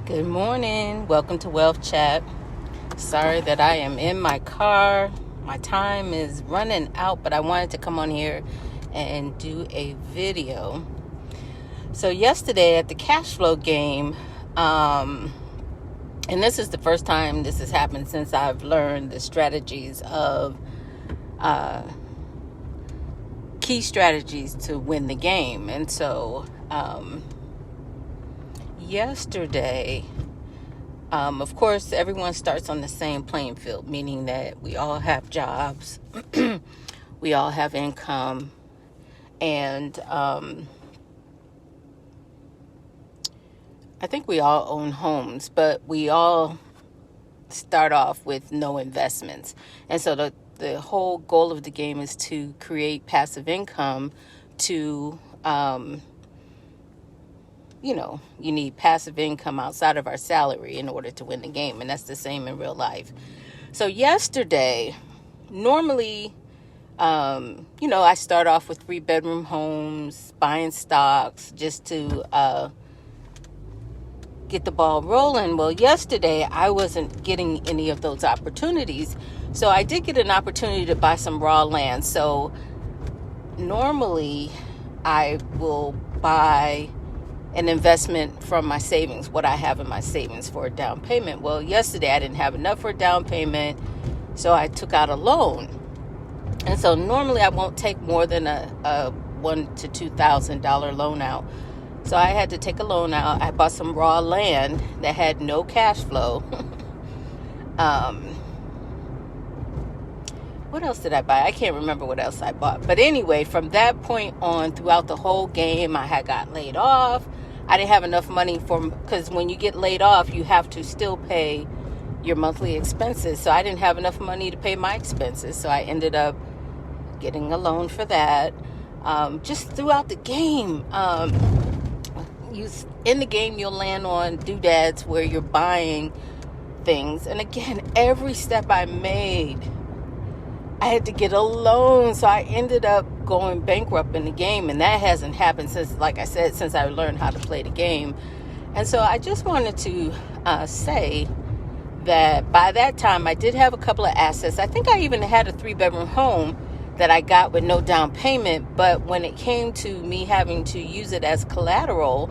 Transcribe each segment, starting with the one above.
Good morning. Welcome to Wealth Chat. Sorry that I am in my car. My time is running out, but I wanted to come on here and do a video. So yesterday at the cash flow game, and this is the first time this has happened since I've learned the strategies of key strategies to win the game. And so yesterday, of course, everyone starts on the same playing field, meaning that we all have jobs, we all have income, and I think we all own homes, but we all start off with no investments. And so the whole goal of the game is to create passive income to you need passive income outside of our salary in order to win the game. And that's the same in real life. So yesterday, normally, I start off with 3-bedroom homes, buying stocks just to get the ball rolling. Well, yesterday, I wasn't getting any of those opportunities. So I did get an opportunity to buy some raw land. So normally, I will buy an investment from my savings, what I have in my savings for a down payment. Well, yesterday I didn't have enough for a down payment, so I took out a loan. And so normally I won't take more than a $1,000 to $2,000 loan out. So I had to take a loan out. I bought some raw land that had no cash flow. What else did I buy? I can't remember what else I bought. But anyway, from that point on, throughout the whole game, I had got laid off. I didn't have enough money because when you get laid off, you have to still pay your monthly expenses. So I didn't have enough money to pay my expenses. So I ended up getting a loan for that. Just throughout the game, in the game, you'll land on doodads where you're buying things. And again, every step I made, I had to get a loan, so I ended up going bankrupt in the game, and that hasn't happened since, like I said, since I learned how to play the game. And so I just wanted to say that by that time, I did have a couple of assets. I think I even had a 3-bedroom home that I got with no down payment, but when it came to me having to use it as collateral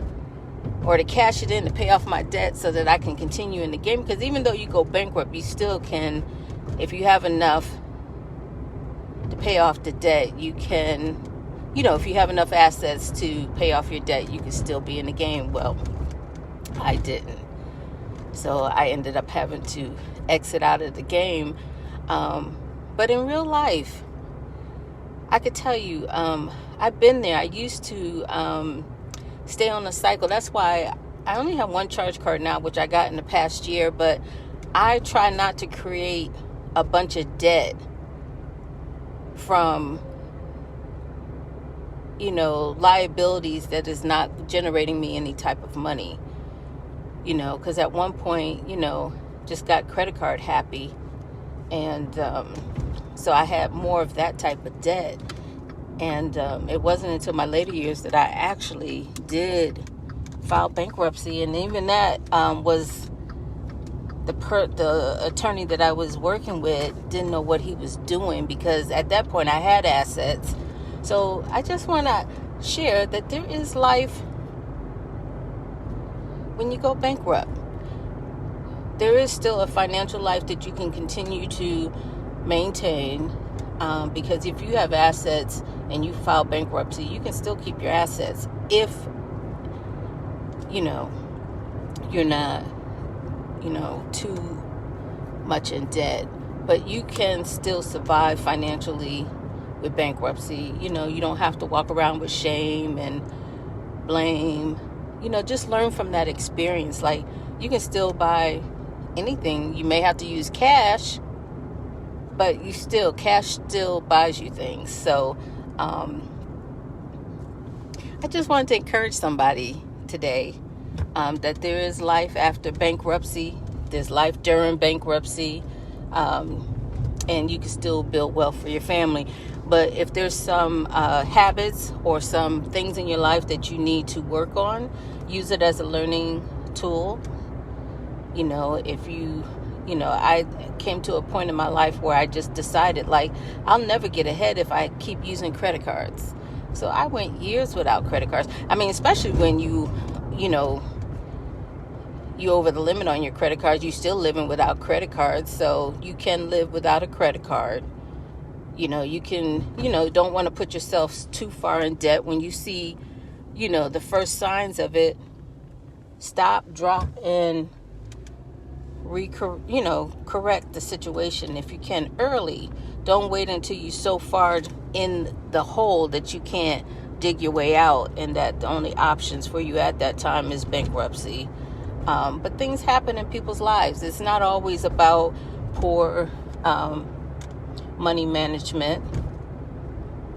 or to cash it in to pay off my debt so that I can continue in the game, because even though you go bankrupt, you still can, if you have enough to pay off the debt, you can, if you have enough assets to pay off your debt, you can still be in the game. Well, I didn't. So I ended up having to exit out of the game. But in real life, I could tell you, I've been there. I used to stay on the cycle. That's why I only have one charge card now, which I got in the past year, but I try not to create a bunch of debt from liabilities that is not generating me any type of money, because at one point just got credit card happy, and so I had more of that type of debt. And it wasn't until my later years that I actually did file bankruptcy, and even that was the attorney that I was working with didn't know what he was doing, because at that point I had assets. So I just want to share that there is life when you go bankrupt. There is still a financial life that you can continue to maintain, because if you have assets and you file bankruptcy, you can still keep your assets if you're not too much in debt, but you can still survive financially with bankruptcy. You don't have to walk around with shame and blame. Just learn from that experience. Like, you can still buy anything. You may have to use cash, but cash still buys you things. So I just wanted to encourage somebody today that there is life after bankruptcy. There's life during bankruptcy, and you can still build wealth for your family. But if there's some habits or some things in your life that you need to work on, use it as a learning tool. If I came to a point in my life where I just decided, like, I'll never get ahead if I keep using credit cards. So I went years without credit cards. I mean, especially when you over the limit on your credit cards, you still living without credit cards. So you can live without a credit card. You can, don't want to put yourself too far in debt. When you see, the first signs of it, stop, drop, and correct the situation if you can early. Don't wait until you're so far in the hole that you can't dig your way out, and that the only options for you at that time is bankruptcy. But things happen in people's lives. It's not always about poor money management.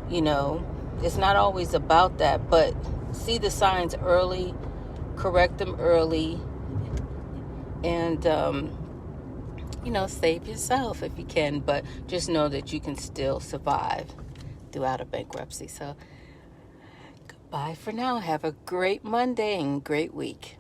It's not always about that, but see the signs early, correct them early, and save yourself if you can. But just know that you can still survive throughout a bankruptcy. So goodbye for now. Have a great Monday and great week.